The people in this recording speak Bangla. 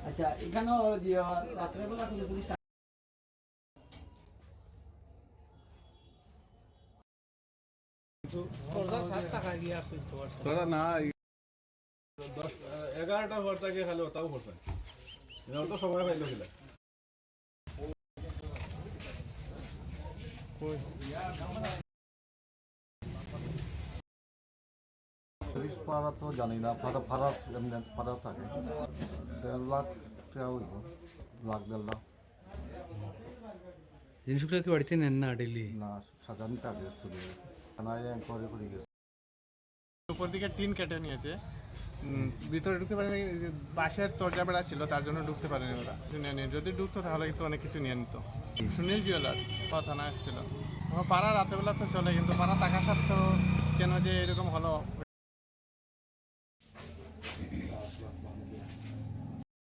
আচ্ছা এখানেও রাত্রেবেলা কিন্তু পুলিশ না 11টা পর থেকে খালি ওটাও করছেন তো সময় পাইল ছিল পুলিশ পাড়া তো জানি না পাড়া থাকে 1.5 লাখ টাকা হইব লাখ 1.5 লাখ জিনিসগুলো কি বাড়িতে নেন না ডেলি না সাজানি টাকা ছিল থানায় এনকোয়ারি করে গেছে উপর দিকে টিন কেটে নিয়েছে ভিতরে ঢুকতে পারেনি বাসের দরজা বেড়া ছিল তার জন্য ঢুকতে পারেনি ওরা নিয়ে যদি ঢুকতো তাহলে কিন্তু অনেক কিছু নিয়ে নিত সুনীল জুয়েলার্স থানা এসেছিল পাড়া রাতেবেলা তো চলে কিন্তু পাড়া টাকা সাথে কেন যে এরকম হলো